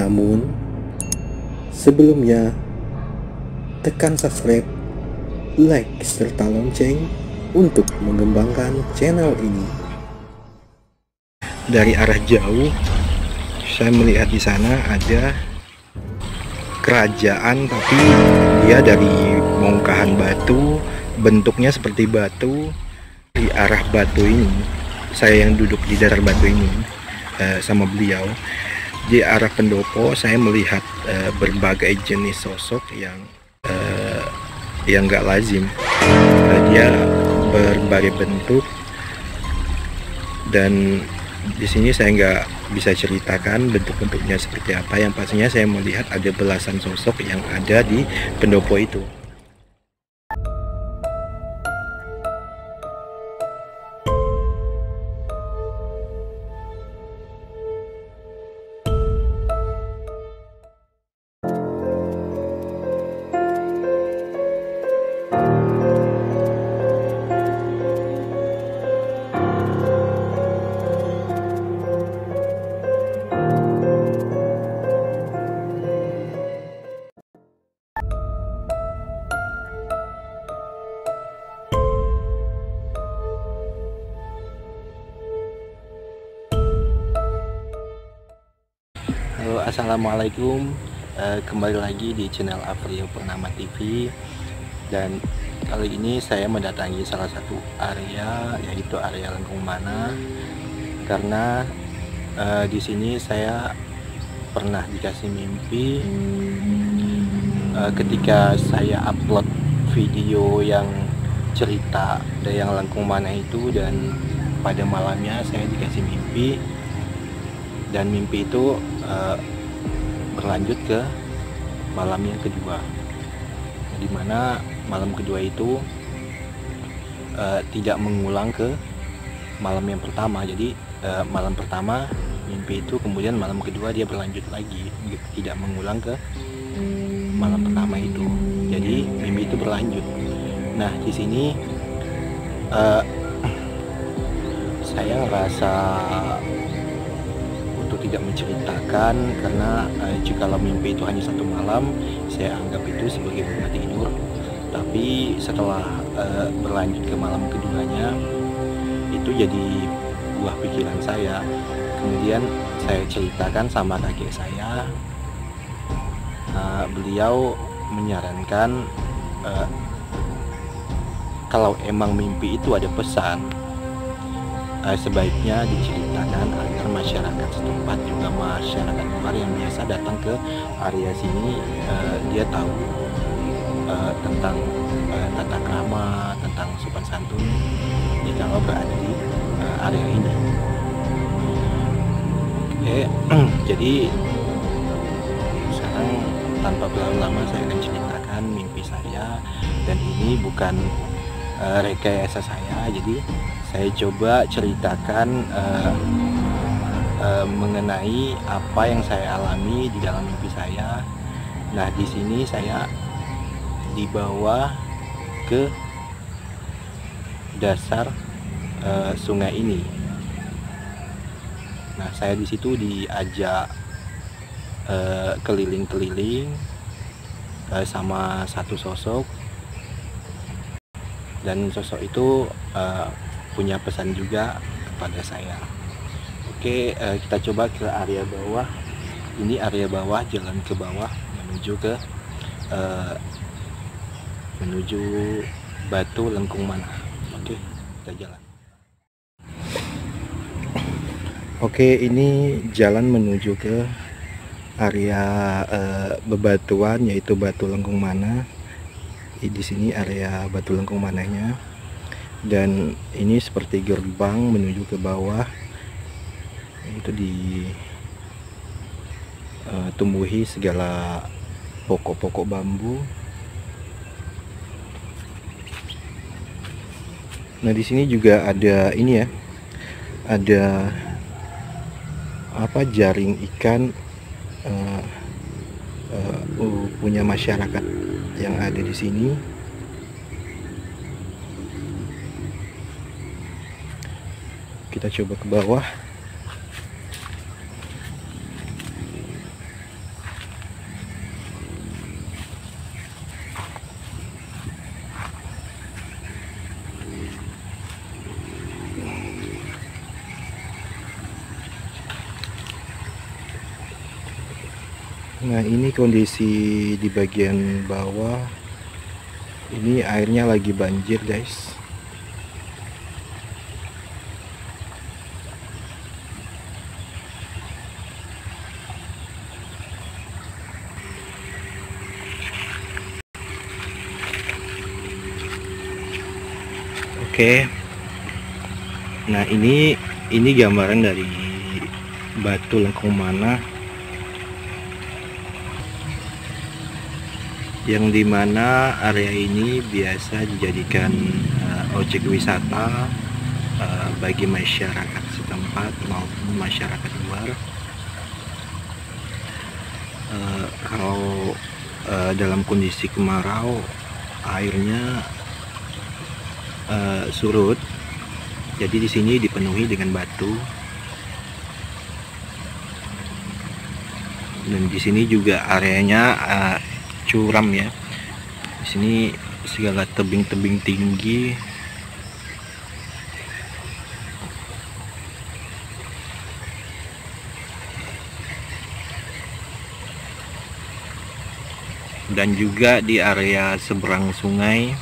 Namun, sebelumnya tekan subscribe, like, serta lonceng untuk mengembangkan channel ini. Dari arah jauh, saya melihat di sana ada kerajaan, tapi dia dari bongkahan batu, bentuknya seperti batu. Di arah batu ini, saya yang duduk di datar batu ini sama beliau, di arah pendopo saya melihat berbagai jenis sosok yang nggak lazim. Dia berbagai bentuk, dan di sini saya nggak bisa ceritakan bentuk-bentuknya seperti apa. Yang pastinya saya melihat ada belasan sosok yang ada di pendopo itu. Halo, assalamualaikum. Kembali lagi di channel Aprio Purnama TV, dan kali ini saya mendatangi salah satu area, yaitu area Lengkung Mana, karena di sini saya pernah dikasih mimpi ketika saya upload video yang cerita dari yang Lengkung Mana itu, dan pada malamnya saya dikasih mimpi, dan mimpi itu berlanjut ke malam yang kedua, dimana malam kedua itu tidak mengulang ke malam yang pertama. Jadi malam pertama mimpi itu, kemudian malam kedua dia berlanjut lagi, tidak mengulang ke malam pertama itu. Jadi mimpi itu berlanjut. Nah, di sini saya ngerasa tidak menceritakan, karena jikalau mimpi itu hanya satu malam, saya anggap itu sebagai bunga tidur. Tapi setelah berlanjut ke malam keduanya, itu jadi buah pikiran saya. Kemudian saya ceritakan sama kakek saya. Beliau menyarankan kalau emang mimpi itu ada pesan, sebaiknya diceritakan agar masyarakat setempat, juga masyarakat luar yang biasa datang ke area sini, dia tahu tentang tata krama, tentang sopan santun jika berada di area ini. Oke, jadi sekarang tanpa berlama-lama saya akan ceritakan mimpi saya, dan ini bukan rekayasa saya. Jadi saya coba ceritakan mengenai apa yang saya alami di dalam mimpi saya. Nah, di sini saya dibawa ke dasar sungai ini. Nah, saya di situ diajak keliling-keliling sama satu sosok, dan sosok itu punya pesan juga kepada saya. Oke, kita coba ke area bawah. Ini area bawah, jalan ke bawah menuju ke menuju Batu Lengkung Mana. Oke, kita jalan. Oke, ini jalan menuju ke area bebatuan, yaitu Batu Lengkung Mana. Di sini area Batu Lengkung Mananya, dan ini seperti gerbang menuju ke bawah. Itu ditumbuhi segala pokok-pokok bambu. Nah, di sini juga ada ini ya, ada apa, jaring ikan punya masyarakat yang ada di sini. Kita coba ke bawah. Nah, ini kondisi di bagian bawah. Ini airnya lagi banjir, guys. Oke. Nah, ini gambaran dari batu lengkung mana yang dimana area ini biasa dijadikan objek wisata bagi masyarakat setempat maupun masyarakat luar. Kalau dalam kondisi kemarau, airnya surut, jadi di sini dipenuhi dengan batu, dan di sini juga areanya curam ya. Di sini segala tebing-tebing tinggi. Dan juga di area seberang sungai,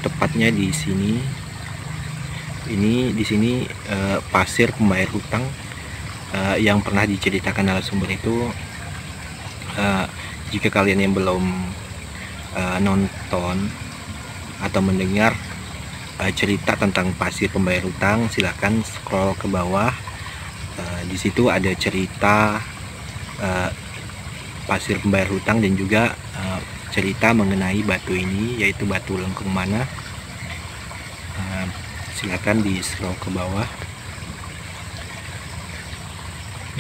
tepatnya di sini. Di sini pasir pembayar hutang yang pernah diceritakan narasumber itu. Jika kalian yang belum nonton atau mendengar cerita tentang pasir pembayar hutang, silahkan scroll ke bawah. Di situ ada cerita pasir pembayar hutang dan juga cerita mengenai batu ini, yaitu batu lengkung mana. Silakan di scroll ke bawah.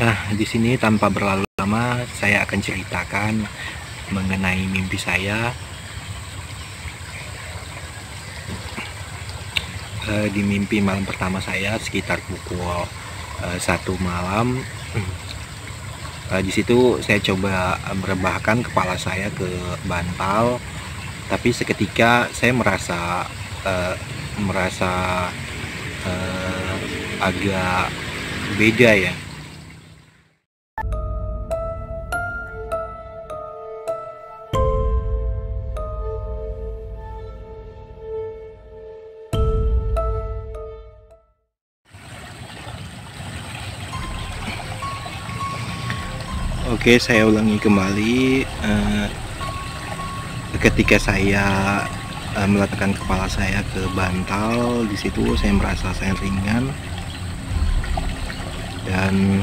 Nah, di sini tanpa berlalu lama saya akan ceritakan mengenai mimpi saya. Di mimpi malam pertama saya sekitar pukul 1 malam. Di situ saya coba merebahkan kepala saya ke bantal, tapi seketika saya merasa agak beda ya. Oke, saya ulangi kembali. Ketika saya meletakkan kepala saya ke bantal, di situ saya merasa sangat ringan, dan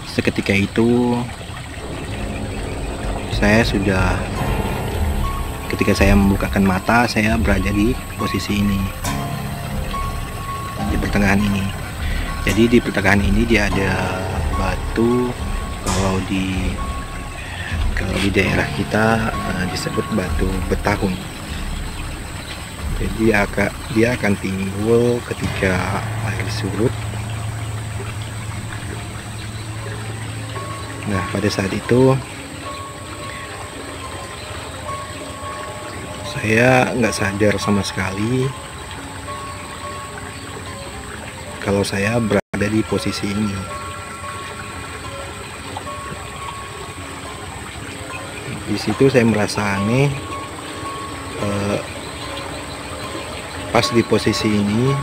seketika itu ketika saya membukakan mata, saya berada di posisi ini, di pertengahan ini. Jadi di pertengahan ini dia ada batu. Kalau di daerah kita disebut batu betahun. Jadi dia akan timbul ketika air surut. Nah, pada saat itu saya nggak sadar sama sekali kalau saya berada di posisi ini. Di situ saya merasa aneh. Pas di posisi ini,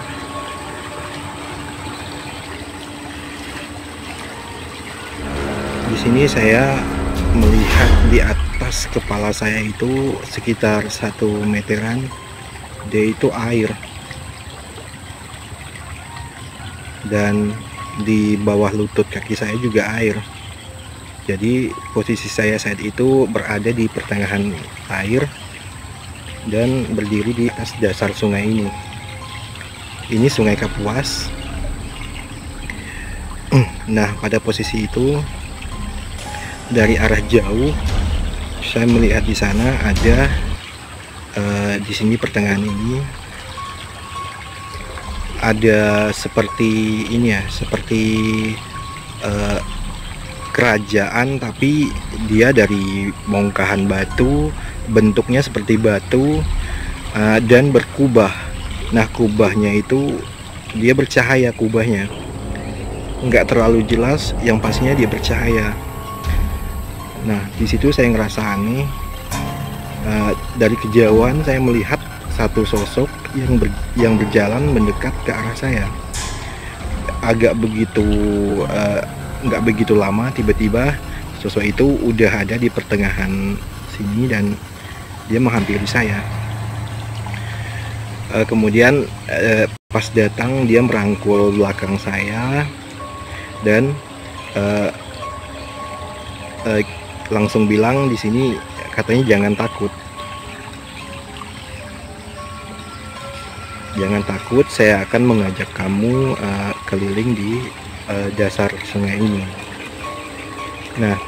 di sini saya melihat di atas kepala saya itu sekitar 1 meteran, dia itu air, dan di bawah lutut kaki saya juga air. Jadi posisi saya saat itu berada di pertengahan air dan berdiri di atas dasar sungai ini. Ini Sungai Kapuas. Nah, pada posisi itu dari arah jauh saya melihat di sana ada di sini pertengahan ini ada seperti ini ya, seperti kerajaan, tapi dia dari bongkahan batu, bentuknya seperti batu, dan berkubah. Nah, kubahnya itu dia bercahaya kubahnya. nggak terlalu jelas, yang pastinya dia bercahaya. Nah, di situ saya ngerasa aneh. Dari kejauhan saya melihat satu sosok yang berjalan mendekat ke arah saya. Agak begitu nggak begitu lama, tiba-tiba sosok itu udah ada di pertengahan sini dan dia menghampiri saya. Kemudian pas datang dia merangkul belakang saya dan langsung bilang di sini katanya jangan takut. Jangan takut, saya akan mengajak kamu keliling di dasar sungai ini. Nah,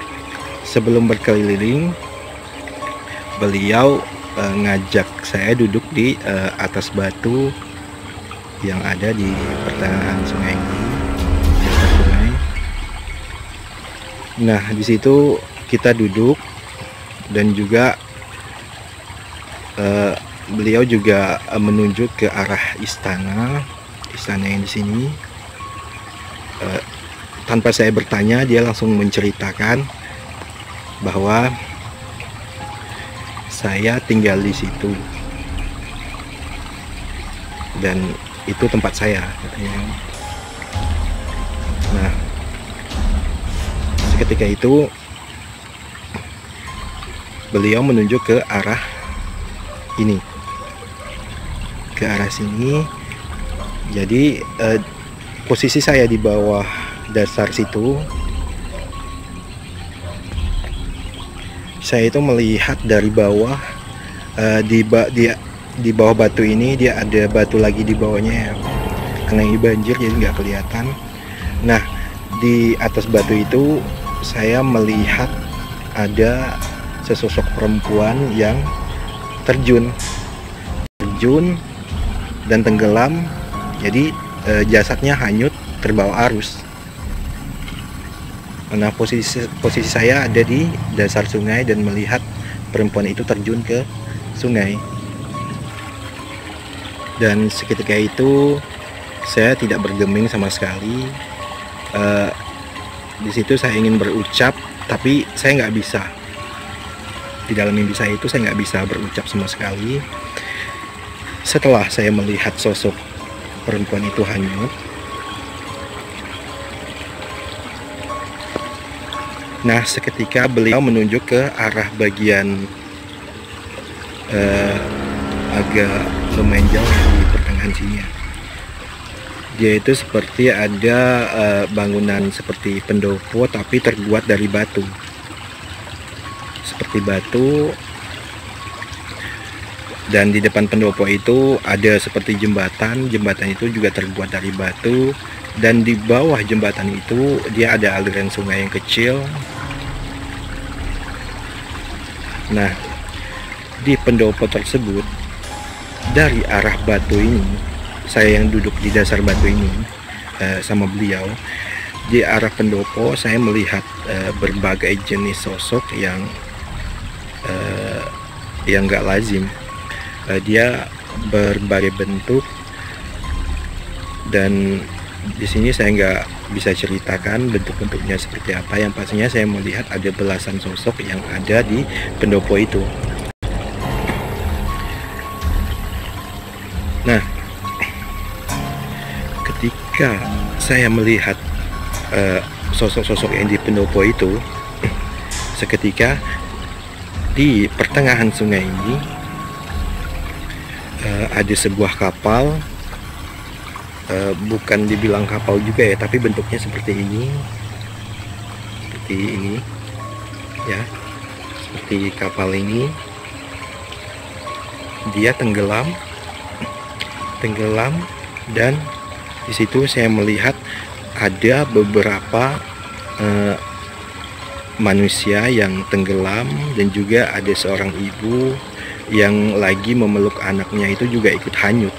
sebelum berkeliling, beliau ngajak saya duduk di atas batu yang ada di pertengahan sungai ini, dasar sungai. Nah, di situ kita duduk dan juga beliau juga menunjuk ke arah istana yang di sini. Tanpa saya bertanya, dia langsung menceritakan bahwa saya tinggal di situ dan itu tempat saya, katanya. Nah, seketika itu beliau menunjuk ke arah ini, ke arah sini. Jadi posisi saya di bawah dasar situ, saya itu melihat dari bawah, di bawah batu ini dia ada batu lagi di bawahnya, karena ini banjir jadi nggak kelihatan. Nah, di atas batu itu saya melihat ada sesosok perempuan yang terjun dan tenggelam. Jadi jasadnya hanyut terbawa arus. Nah, posisi saya ada di dasar sungai dan melihat perempuan itu terjun ke sungai. Dan seketika itu saya tidak bergeming sama sekali. Di situ saya ingin berucap, tapi saya nggak bisa. Di dalam mimpi saya itu saya nggak bisa berucap sama sekali. Setelah saya melihat sosok perempuan itu hanyut, nah seketika beliau menunjuk ke arah bagian agak lumayan jauh di pertengahan sini ya. Dia itu seperti ada bangunan seperti pendopo tapi terbuat dari batu. Seperti batu, dan di depan pendopo itu ada seperti jembatan itu juga terbuat dari batu, dan di bawah jembatan itu dia ada aliran sungai yang kecil. Nah, di pendopo tersebut, dari arah batu ini, saya yang duduk di dasar batu ini sama beliau, di arah pendopo saya melihat berbagai jenis sosok yang nggak lazim. Dia berbagai bentuk, dan di sini saya nggak bisa ceritakan bentuk-bentuknya seperti apa. Yang pastinya saya melihat ada belasan sosok yang ada di pendopo itu. Nah, ketika saya melihat sosok-sosok yang di pendopo itu, seketika di pertengahan sungai ini ada sebuah kapal, bukan dibilang kapal juga ya, tapi bentuknya seperti ini ya, seperti kapal ini. Dia tenggelam, dan di situ saya melihat ada beberapa manusia yang tenggelam, dan juga ada seorang ibu yang lagi memeluk anaknya itu juga ikut hanyut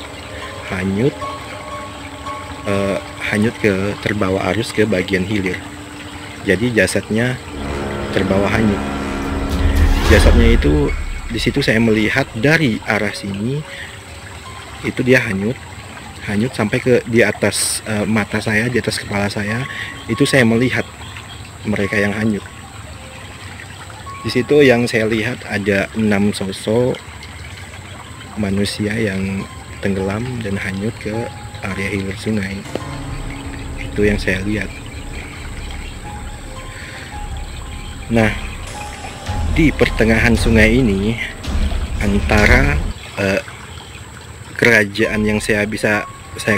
ke terbawa arus ke bagian hilir. Jadi jasadnya terbawa hanyut. Jasadnya itu di situ saya melihat dari arah sini itu dia hanyut, hanyut sampai ke di atas mata saya, di atas kepala saya. Itu saya melihat mereka yang hanyut. Di situ yang saya lihat ada 6 sosok manusia yang tenggelam dan hanyut ke area hilir sungai. Itu yang saya lihat. Nah, di pertengahan sungai ini antara kerajaan yang saya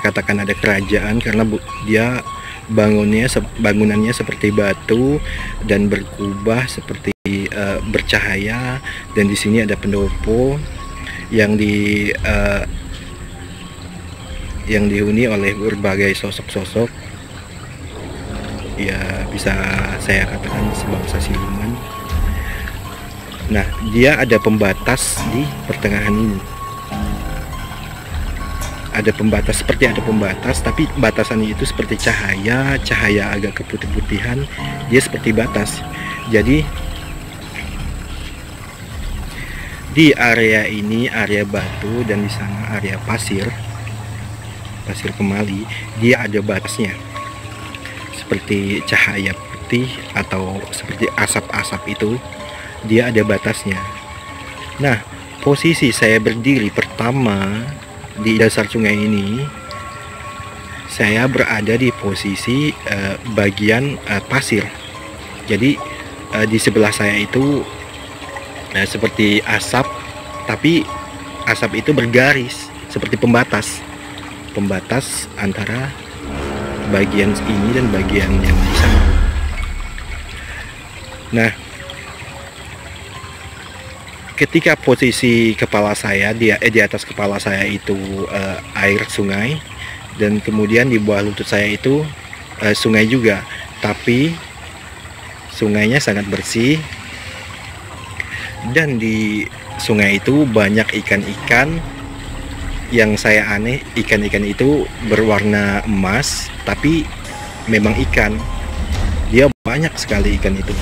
katakan ada kerajaan, karena dia bangunannya seperti batu dan berkubah seperti bercahaya, dan di sini ada pendopo yang dihuni oleh berbagai sosok-sosok, ya bisa saya katakan sebangsa siluman. Nah, dia ada pembatas di pertengahan ini. Ada pembatas, seperti ada pembatas, tapi batasannya itu seperti cahaya agak keputih-putihan. Dia seperti batas. Jadi di area ini area batu, dan di sana area pasir kemali. Dia ada batasnya, seperti cahaya putih atau seperti asap-asap itu. Dia ada batasnya. Nah, posisi saya berdiri pertama di dasar sungai ini, saya berada di posisi bagian pasir. Jadi di sebelah saya itu seperti asap, tapi asap itu bergaris seperti pembatas antara bagian ini dan bagian yang di sana. Nah, ketika posisi kepala saya di atas kepala saya itu air sungai, dan kemudian di bawah lutut saya itu sungai juga, tapi sungainya sangat bersih, dan di sungai itu banyak ikan-ikan. Yang saya aneh, ikan-ikan itu berwarna emas, tapi memang ikan. Dia banyak sekali ikan itu.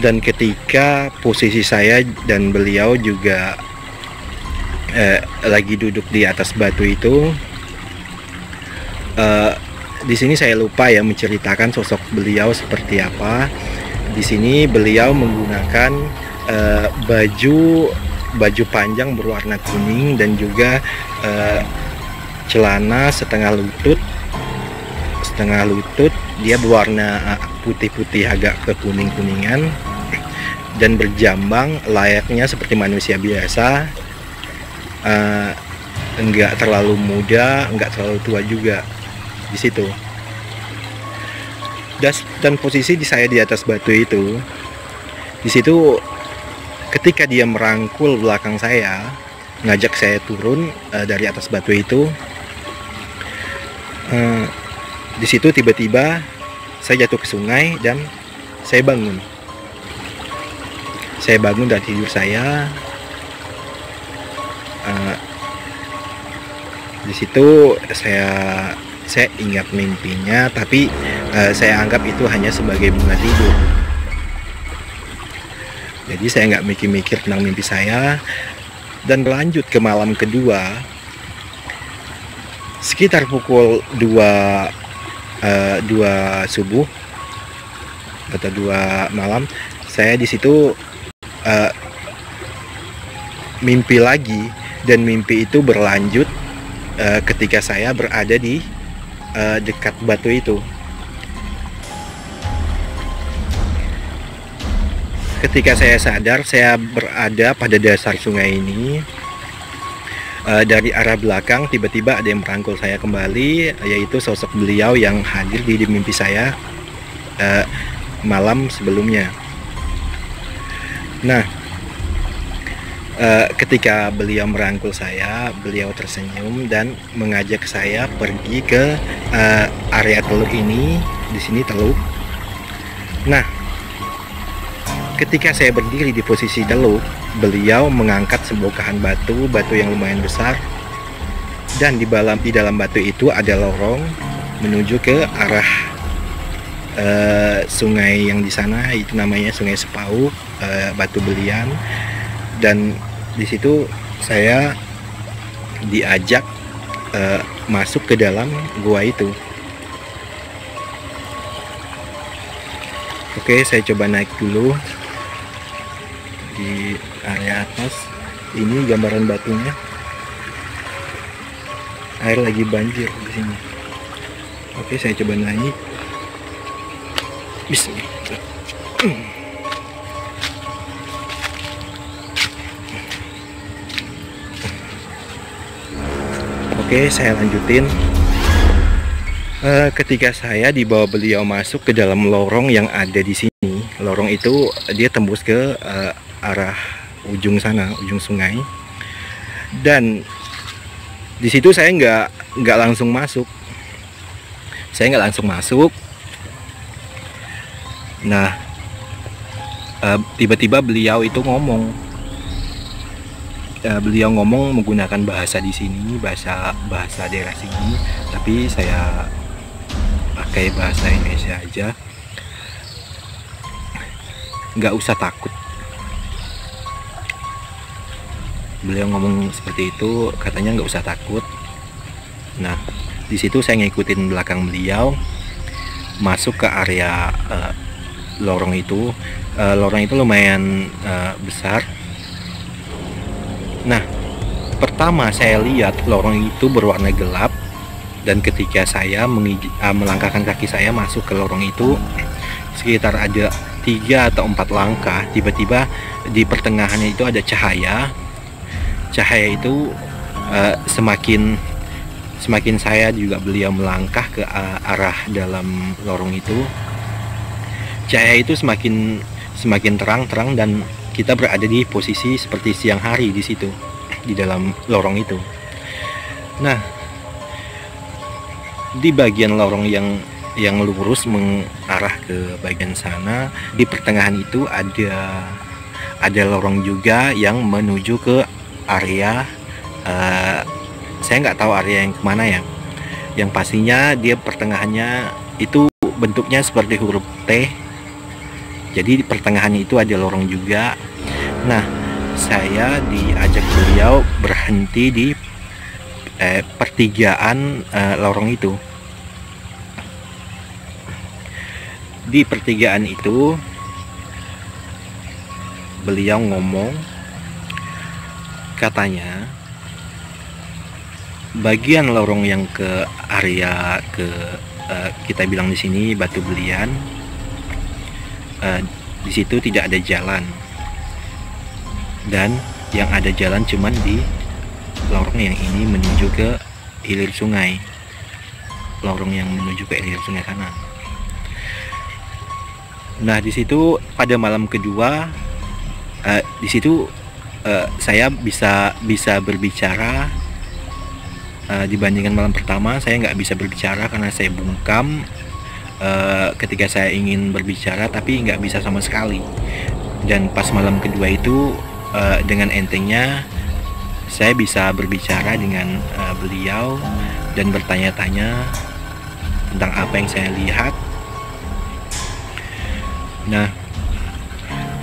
Dan ketika posisi saya dan beliau juga lagi duduk di atas batu itu, di sini saya lupa ya menceritakan sosok beliau seperti apa. Di sini beliau menggunakan baju panjang berwarna kuning, dan juga celana setengah lutut. Dia berwarna putih-putih agak kekuning-kuningan, dan berjambang layaknya seperti manusia biasa. Enggak terlalu muda, enggak terlalu tua juga di situ. Dan posisi saya di atas batu itu, di situ ketika dia merangkul belakang saya, ngajak saya turun dari atas batu itu, di situ tiba-tiba saya jatuh ke sungai dan saya bangun. Saya bangun dari tidur saya. Di situ saya ingat mimpinya, tapi saya anggap itu hanya sebagai bunga tidur. Jadi saya nggak mikir-mikir tentang mimpi saya, dan berlanjut ke malam kedua. Sekitar pukul 2 subuh atau 2 malam, saya di situ mimpi lagi, dan mimpi itu berlanjut ketika saya berada di dekat batu itu. Ketika saya sadar, saya berada pada dasar sungai ini. Dari arah belakang tiba-tiba ada yang merangkul saya kembali, yaitu sosok beliau yang hadir di mimpi saya malam sebelumnya. Nah, ketika beliau merangkul saya, beliau tersenyum dan mengajak saya pergi ke area teluk ini. Di sini teluk. Nah, ketika saya berdiri di posisi teluk, beliau mengangkat sebongkahan batu yang lumayan besar, dan di dalam batu itu ada lorong menuju ke arah sungai yang di sana itu namanya Sungai Sepauk, Batu Belian, dan di situ saya diajak masuk ke dalam gua itu. Oke, saya coba naik dulu di area atas. Ini gambaran batunya. Air lagi banjir di sini. Oke, saya coba naik. Bismillah. Oke, saya lanjutin. Ketika saya dibawa beliau masuk ke dalam lorong yang ada di sini, lorong itu dia tembus ke arah ujung sana, ujung sungai. Dan di situ saya nggak langsung masuk. Saya nggak langsung masuk. Nah, tiba-tiba beliau itu ngomong. Beliau ngomong menggunakan bahasa di sini, bahasa daerah sini, tapi saya pakai bahasa Indonesia aja. Nggak usah takut. Beliau ngomong seperti itu, katanya nggak usah takut. Nah, di situ saya ngikutin belakang beliau masuk ke area lorong itu. Lorong itu lumayan besar. Nah, pertama saya lihat lorong itu berwarna gelap, dan ketika saya melangkahkan kaki saya masuk ke lorong itu, sekitar ada 3 atau 4 langkah, tiba-tiba di pertengahannya itu ada cahaya. Cahaya itu semakin saya juga beliau melangkah ke arah dalam lorong itu, cahaya itu semakin terang dan kita berada di posisi seperti siang hari di situ, di dalam lorong itu. Nah, di bagian lorong yang lurus mengarah ke bagian sana, di pertengahan itu ada lorong juga yang menuju ke area saya nggak tahu area yang kemana ya. Yang pastinya dia pertengahannya itu bentuknya seperti huruf T. Jadi di pertengahannya itu ada lorong juga. Nah, saya diajak beliau berhenti di pertigaan lorong itu. Di pertigaan itu beliau ngomong, katanya bagian lorong yang ke area kita bilang di sini Batu Belian, di situ tidak ada jalan, dan yang ada jalan cuman di lorong yang ini menuju ke hilir sungai, lorong yang menuju ke hilir sungai sana. Nah, di situ pada malam kedua, di situ saya bisa berbicara. Dibandingkan malam pertama, saya nggak bisa berbicara karena saya bungkam ketika saya ingin berbicara, tapi nggak bisa sama sekali. Dan pas malam kedua itu dengan entengnya saya bisa berbicara dengan beliau dan bertanya-tanya tentang apa yang saya lihat. Nah,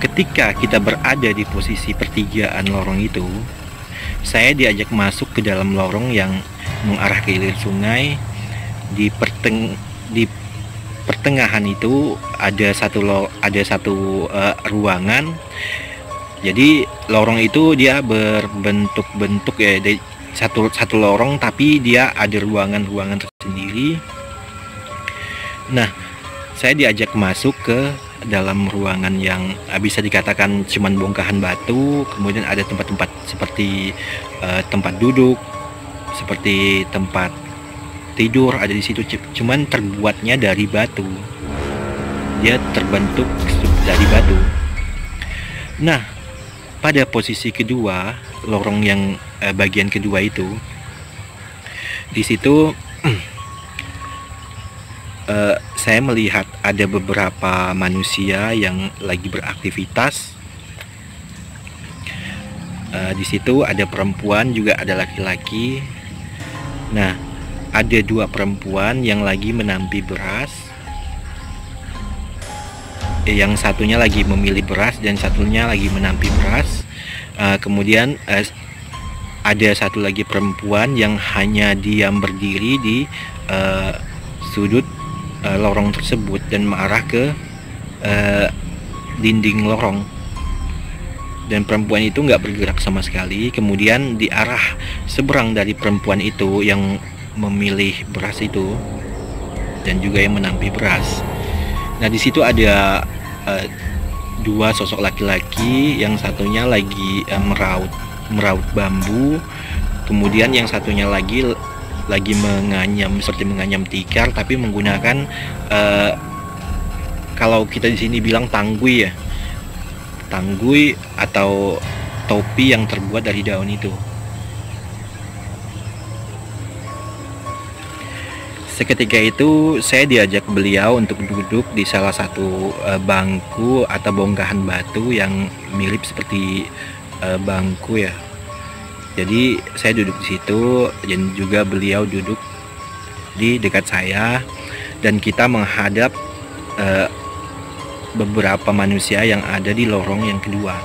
ketika kita berada di posisi pertigaan lorong itu, saya diajak masuk ke dalam lorong yang mengarah ke hilir sungai. Di pertengahan itu ada satu ruangan. Jadi lorong itu dia berbentuk ya, satu lorong tapi dia ada ruangan tersendiri. Nah, saya diajak masuk ke dalam ruangan yang bisa dikatakan cuman bongkahan batu. Kemudian ada tempat-tempat seperti tempat duduk, seperti tempat tidur ada di situ, cuman terbuatnya dari batu. Dia terbentuk dari batu. Nah, pada posisi kedua, lorong yang bagian kedua itu, di situ saya melihat ada beberapa manusia yang lagi beraktivitas. Di situ ada perempuan juga ada laki-laki. Nah, ada 2 perempuan yang lagi menampi beras. yang satunya lagi memilih beras dan satunya lagi menampi beras. Kemudian ada satu lagi perempuan yang hanya diam berdiri di sudut lorong tersebut dan mengarah ke dinding lorong, dan perempuan itu nggak bergerak sama sekali. Kemudian di arah seberang dari perempuan itu yang memilih beras itu dan juga yang menampi beras, nah di situ ada dua sosok laki-laki, yang satunya lagi meraut bambu, kemudian yang satunya lagi menganyam, seperti menganyam tikar, tapi menggunakan kalau kita di sini bilang tanggui ya, tanggui atau topi yang terbuat dari daun itu. Seketika itu saya diajak beliau untuk duduk di salah satu bangku atau bongkahan batu yang mirip seperti bangku ya. Jadi saya duduk di situ dan juga beliau duduk di dekat saya, dan kita menghadap beberapa manusia yang ada di lorong yang kedua,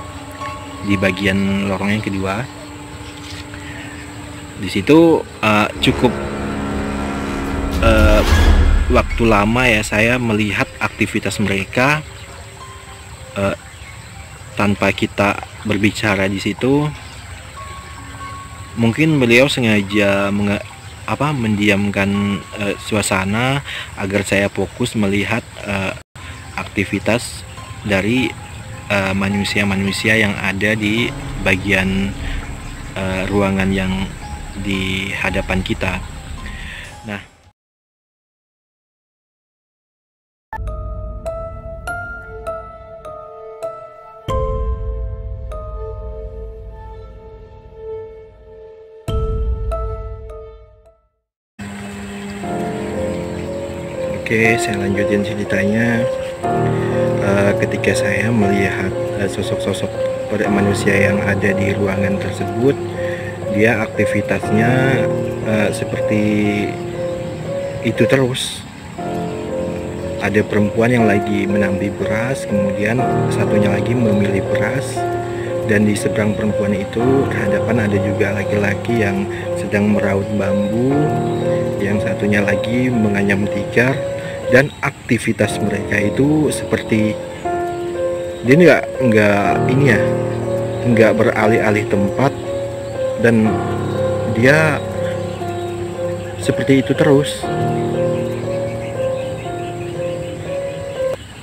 di bagian lorong yang kedua. Di situ cukup waktu lama ya saya melihat aktivitas mereka tanpa kita berbicara di situ. Mungkin beliau sengaja mendiamkan suasana agar saya fokus melihat aktivitas dari manusia-manusia yang ada di bagian ruangan yang di hadapan kita. Nah, oke, saya lanjutin ceritanya. Ketika saya melihat sosok-sosok manusia yang ada di ruangan tersebut, dia aktivitasnya seperti itu terus. Ada perempuan yang lagi menampi beras, kemudian satunya lagi memilih beras, dan di seberang perempuan itu hadapan ada juga laki-laki yang sedang meraut bambu, yang satunya lagi menganyam tikar. Dan aktivitas mereka itu seperti dia nggak beralih-alih tempat, dan dia seperti itu terus.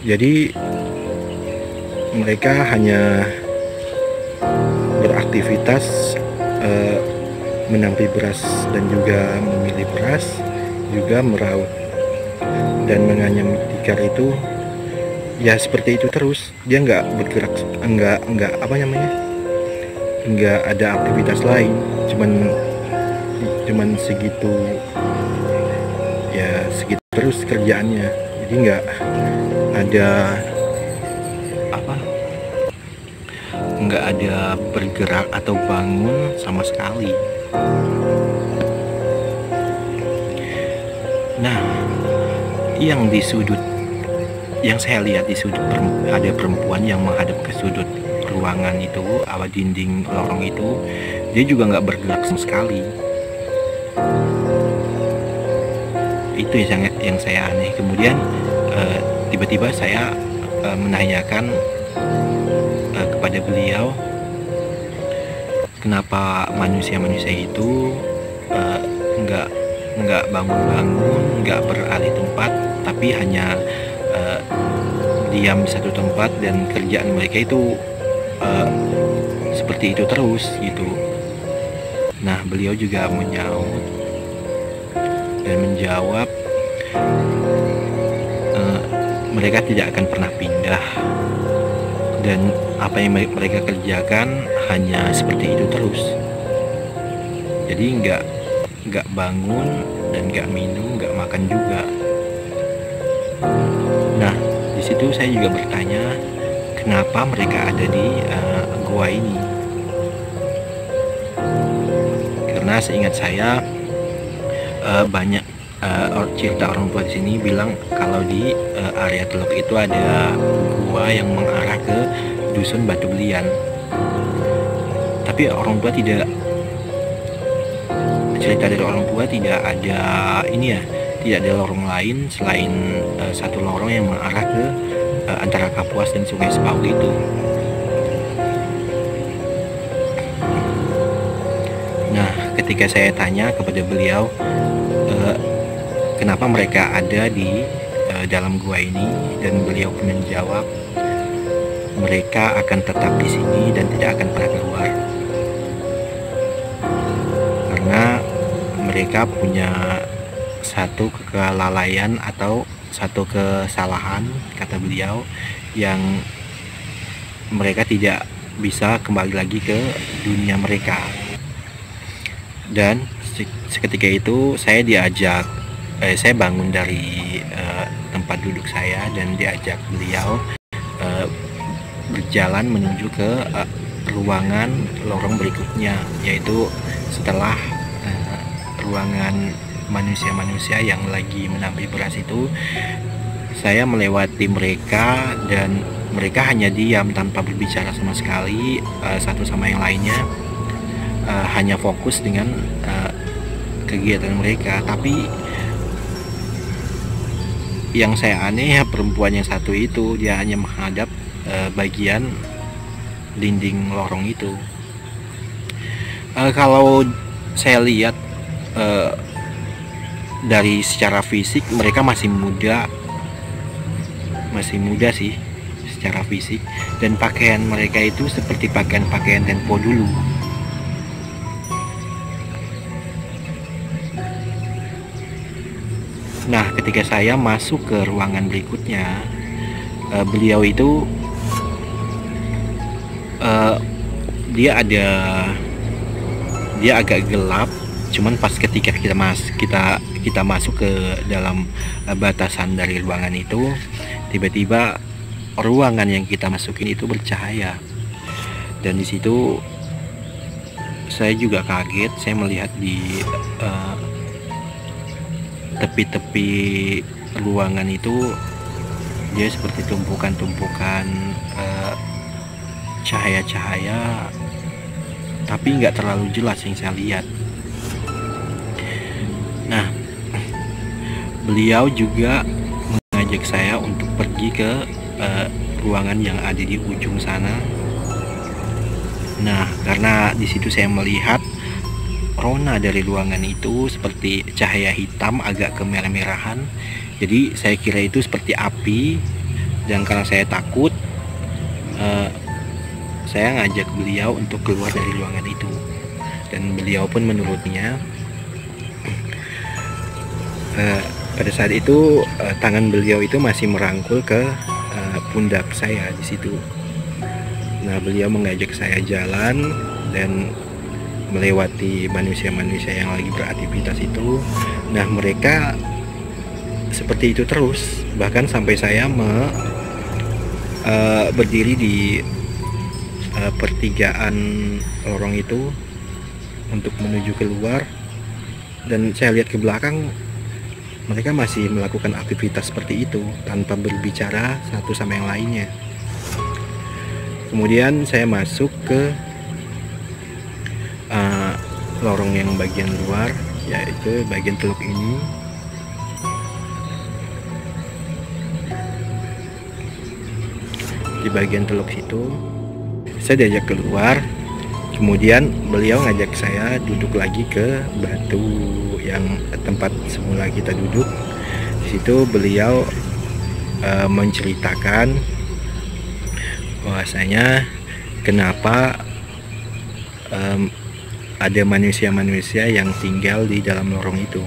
Jadi mereka hanya beraktivitas menampi beras dan juga memilih beras, juga meraut dan menganyam tikar itu ya seperti itu terus. Dia nggak bergerak, nggak nggak ada aktivitas lain, cuman segitu ya, segitu terus kerjaannya. Jadi nggak ada nggak ada bergerak atau bangun sama sekali. Nah, yang di sudut, yang saya lihat di sudut, ada perempuan yang menghadap ke sudut ruangan itu, dinding lorong itu, dia juga nggak bergerak sama sekali. Itu yang saya aneh. Kemudian tiba-tiba saya menanyakan kepada beliau, kenapa manusia-manusia itu nggak bangun-bangun, nggak beralih tempat, tapi hanya diam di satu tempat, dan kerjaan mereka itu seperti itu terus gitu. Nah, beliau juga menyaut dan menjawab, mereka tidak akan pernah pindah, dan apa yang mereka kerjakan hanya seperti itu terus. Jadi nggak bangun dan nggak minum, nggak makan juga. Nah, di situ saya juga bertanya, kenapa mereka ada di gua ini? Karena seingat saya banyak cerita orang tua di sini bilang kalau di area Teluk itu ada gua yang mengarah ke dusun Batu Belian. Tapi orang tua tidak, cerita dari orang tua tidak ada ini ya, tidak ada lorong lain selain satu lorong yang mengarah ke antara Kapuas dan Sungai Sepau itu. Nah, ketika saya tanya kepada beliau kenapa mereka ada di dalam gua ini, dan beliau pun menjawab mereka akan tetap di sini dan tidak akan pernah keluar karena mereka punya satu kelalaian atau satu kesalahan, kata beliau, yang mereka tidak bisa kembali lagi ke dunia mereka. Dan seketika itu saya diajak, saya bangun dari tempat duduk saya dan diajak beliau berjalan menuju ke ruangan lorong berikutnya, yaitu setelah ruangan manusia-manusia yang lagi menampi beras itu. Saya melewati mereka dan mereka hanya diam tanpa berbicara sama sekali satu sama yang lainnya, hanya fokus dengan kegiatan mereka. Tapi yang saya aneh ya, perempuan yang satu itu dia hanya menghadap bagian dinding lorong itu. Kalau saya lihat dari secara fisik mereka masih muda sih secara fisik, dan pakaian mereka itu seperti pakaian Tempo dulu. Nah, ketika saya masuk ke ruangan berikutnya, beliau itu dia agak gelap. Cuman pas ketika kita masuk ke dalam batasan dari ruangan itu, tiba-tiba ruangan yang kita masukin itu bercahaya. Dan di situ saya juga kaget, saya melihat di tepi-tepi ruangan itu dia seperti tumpukan-tumpukan cahaya-cahaya, tapi nggak terlalu jelas yang saya lihat. Nah, beliau juga mengajak saya untuk pergi ke ruangan yang ada di ujung sana. Nah, karena di situ saya melihat rona dari ruangan itu seperti cahaya hitam agak kemerah-merahan. Jadi saya kira itu seperti api, dan karena saya takut, saya ngajak beliau untuk keluar dari ruangan itu, dan beliau pun menurutnya. Pada saat itu tangan beliau itu masih merangkul ke pundak saya di situ. Nah, beliau mengajak saya jalan dan melewati manusia-manusia yang lagi beraktivitas itu. Nah, mereka seperti itu terus, bahkan sampai saya berdiri di pertigaan lorong itu untuk menuju keluar, dan saya lihat ke belakang, mereka masih melakukan aktivitas seperti itu tanpa berbicara satu sama yang lainnya. Kemudian saya masuk ke lorong yang bagian luar, yaitu bagian teluk ini. Di bagian teluk situ saya diajak keluar. Kemudian beliau ngajak saya duduk lagi ke batu yang tempat semula kita duduk. Di situ beliau menceritakan bahwasanya kenapa ada manusia-manusia yang tinggal di dalam lorong itu.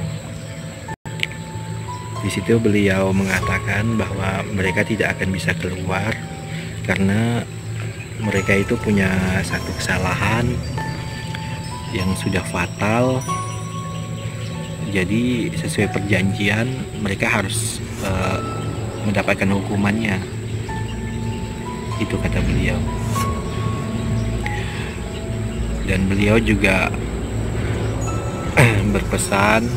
Di situ beliau mengatakan bahwa mereka tidak akan bisa keluar karena mereka itu punya satu kesalahan yang sudah fatal. Jadi sesuai perjanjian mereka harus mendapatkan hukumannya. Itu kata beliau. Dan beliau juga berpesan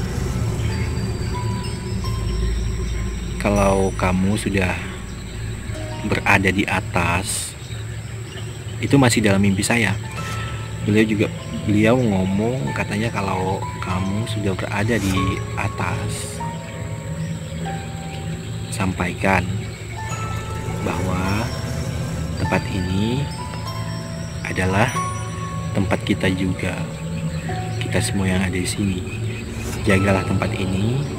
kalau kamu sudah berada di atas, itu masih dalam mimpi saya. Beliau ngomong katanya kalau kamu sudah berada di atas, sampaikan bahwa tempat ini adalah tempat kita juga. Kita semua yang ada di sini, jagalah tempat ini.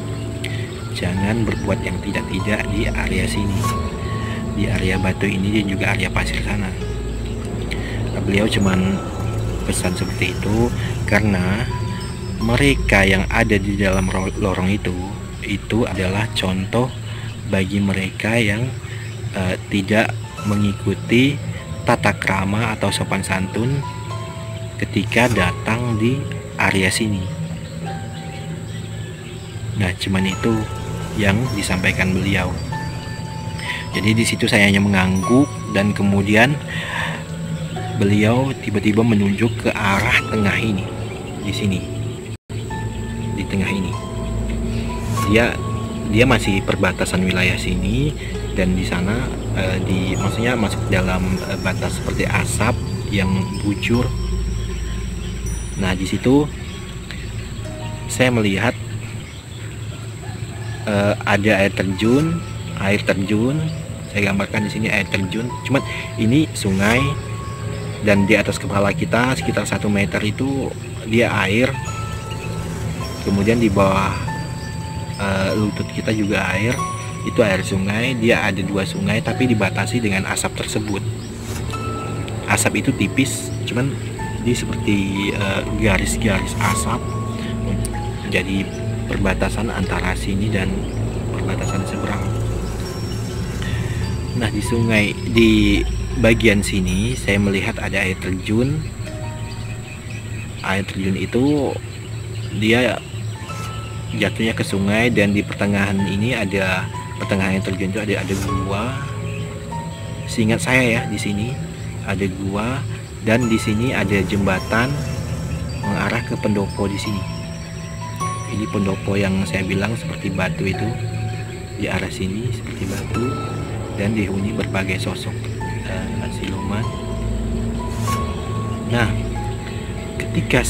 Jangan berbuat yang tidak-tidak di area sini, di area batu ini dan juga area pasir sana. Beliau cuman pesan seperti itu karena mereka yang ada di dalam lorong itu adalah contoh bagi mereka yang tidak mengikuti tata krama atau sopan santun ketika datang di area sini. Nah, cuman itu yang disampaikan beliau. Jadi di situ saya hanya mengangguk, dan kemudian beliau tiba-tiba menunjuk ke arah tengah ini, di sini, di tengah ini. Dia masih perbatasan wilayah sini, dan di sana maksudnya masuk dalam batas seperti asap yang bujur. Nah, di situ saya melihat ada air terjun. Saya gambarkan di sini air terjun. Cuman ini sungai, dan di atas kepala kita sekitar 1 meter itu dia air. Kemudian di bawah lutut kita juga air. Itu air sungai. Dia ada 2 sungai, tapi dibatasi dengan asap tersebut. Asap itu tipis, cuman dia seperti garis-garis asap. Jadi perbatasan antara sini dan perbatasan seberang. Nah, di sungai, di bagian sini saya melihat ada air terjun. Air terjun itu dia jatuhnya ke sungai, dan di pertengahan ini ada, pertengahan air terjun itu ada gua. Seingat saya ya, di sini ada gua, dan di sini ada jembatan mengarah ke pendopo di sini. Ini pendopo yang saya bilang seperti batu itu, di arah sini seperti batu, dan dihuni berbagai sosok siluman. Nah, ketika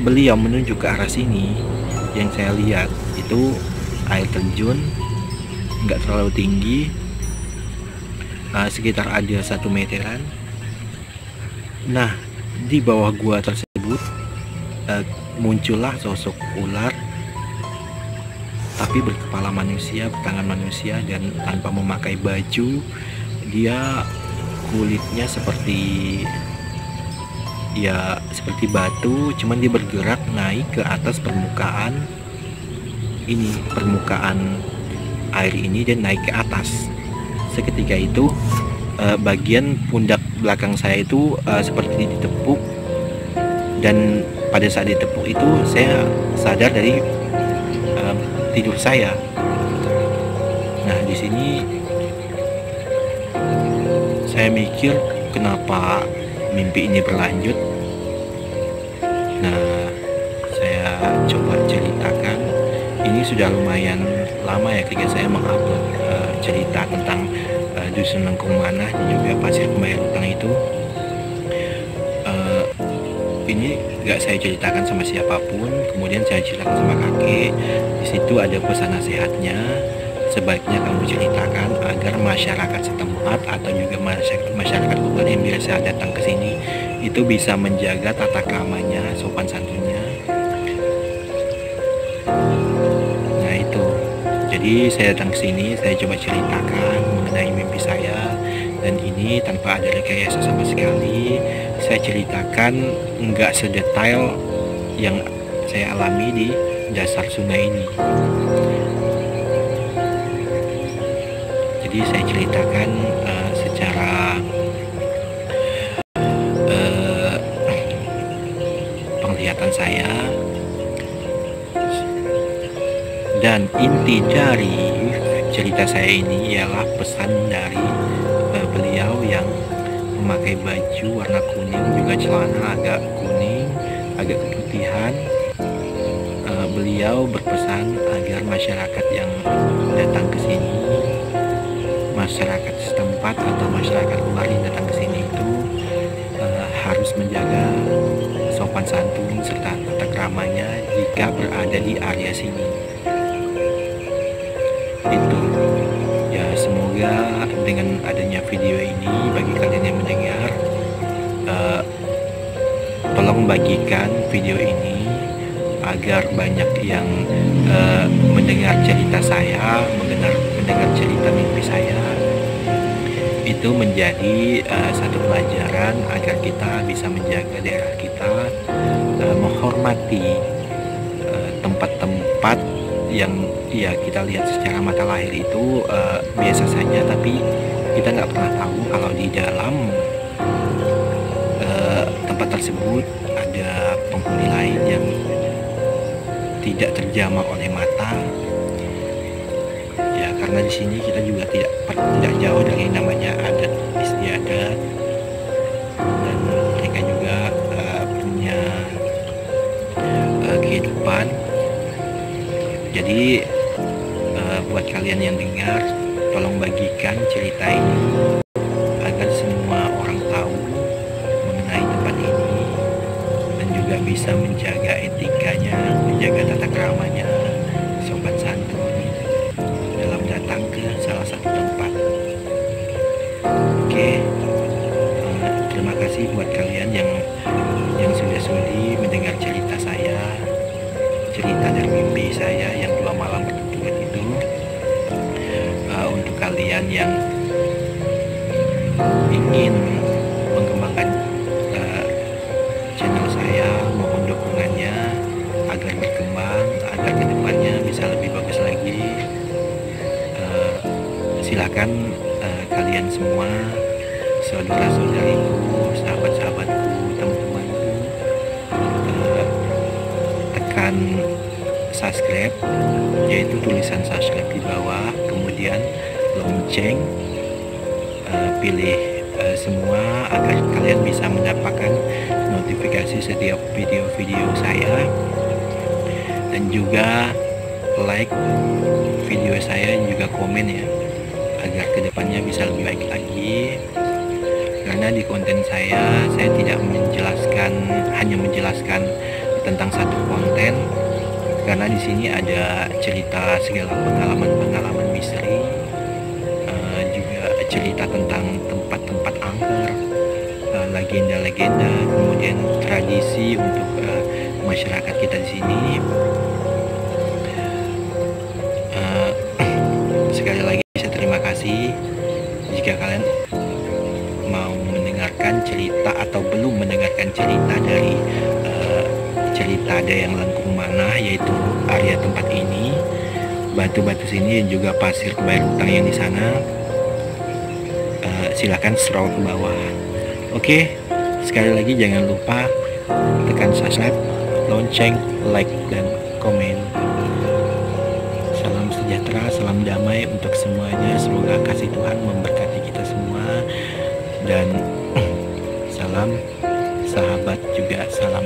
beliau menunjuk ke arah sini, yang saya lihat itu air terjun, nggak terlalu tinggi, sekitar ada 1 meteran. Nah, di bawah gua tersebut muncullah sosok ular, tapi berkepala manusia, bertangan manusia, dan tanpa memakai baju. Dia kulitnya seperti batu, cuman dia bergerak naik ke atas permukaan ini, permukaan air ini, dan naik ke atas. Seketika itu bagian pundak belakang saya itu seperti ditepuk, dan pada saat ditepuk itu saya sadar dari tidur saya. Nah, di sini saya mikir kenapa mimpi ini berlanjut. Nah, saya coba ceritakan. Ini sudah lumayan lama ya ketika saya mengupload cerita tentang Dusun Lengkung Manah dan juga Pasir Kembayar Utang itu. Ini gak saya ceritakan sama siapapun, kemudian saya ceritakan sama kakek. Di situ ada pesan nasihatnya, sebaiknya kamu ceritakan agar masyarakat setempat atau juga masyarakat lokal yang biasa datang ke sini itu bisa menjaga tata kramanya, sopan santunnya. Nah, itu. Jadi saya datang ke sini, saya coba ceritakan mengenai mimpi saya, dan ini tanpa ada rekayasa sama sekali. Saya ceritakan nggak sedetail yang saya alami di dasar sungai ini. Jadi saya ceritakan secara penglihatan saya, dan inti dari cerita saya ini ialah pesan dari beliau yang memakai baju warna kuning, juga celana agak kuning, agak keputihan. Beliau berpesan agar masyarakat yang datang ke sini masyarakat setempat atau masyarakat luar yang datang ke sini itu harus menjaga sopan santun serta tata keramanya jika berada di area sini. Itu ya, semoga dengan adanya video ini bagi kalian yang mendengar, tolong bagikan video ini agar banyak yang mendengar cerita saya, mendengar cerita mimpi saya. Itu menjadi satu pelajaran agar kita bisa menjaga daerah kita, menghormati tempat-tempat yang ya kita lihat secara mata lahir itu biasa saja, tapi kita nggak pernah tahu kalau di dalam tempat tersebut ada penghuni lain yang tidak terjamah oleh mata. Ya, karena di sini kita juga tidak jauh dari namanya adat istiadat, dan mereka juga punya kehidupan. Jadi buat kalian yang dengar, tolong bagikan cerita ini agar semua orang tahu mengenai tempat ini dan juga bisa menjaga etikanya, menjaga tata keramanya, sopan santun dalam datang ke salah satu tempat. Oke, terima kasih buat kalian yang sudah sudi mendengar cerita saya, cerita dari mimpi saya yang 2 malam berturut-turut itu. Untuk kalian yang ingin mengembangkan channel saya, mohon dukungannya agar berkembang, agar kedepannya bisa lebih bagus lagi. Silahkan kalian semua, saudara-saudariku, sahabat-sahabatku, teman-temanku, tekan subscribe, yaitu tulisan subscribe di bawah, kemudian lonceng, pilih semua agar kalian bisa mendapatkan notifikasi setiap video-video saya, dan juga like video saya dan juga komen ya, agar kedepannya bisa lebih baik lagi. Karena di konten saya tidak hanya menjelaskan tentang satu konten, karena di sini ada cerita segala pengalaman misteri, juga cerita tentang tempat-tempat angker, legenda-legenda, kemudian tradisi untuk masyarakat kita di sini. Sekali lagi saya terima kasih. Jika kalian mau mendengarkan cerita atau belum mendengarkan cerita dari cerita ada yang lengkung mana, yaitu area tempat ini, batu-batu sini dan juga pasir kebayar utang yang di sana, silahkan scroll ke bawah. Oke, sekali lagi jangan lupa tekan subscribe, lonceng, like, dan komen. Salam sejahtera, salam damai untuk semuanya. Semoga kasih Tuhan memberkati kita semua, dan salam sahabat juga salam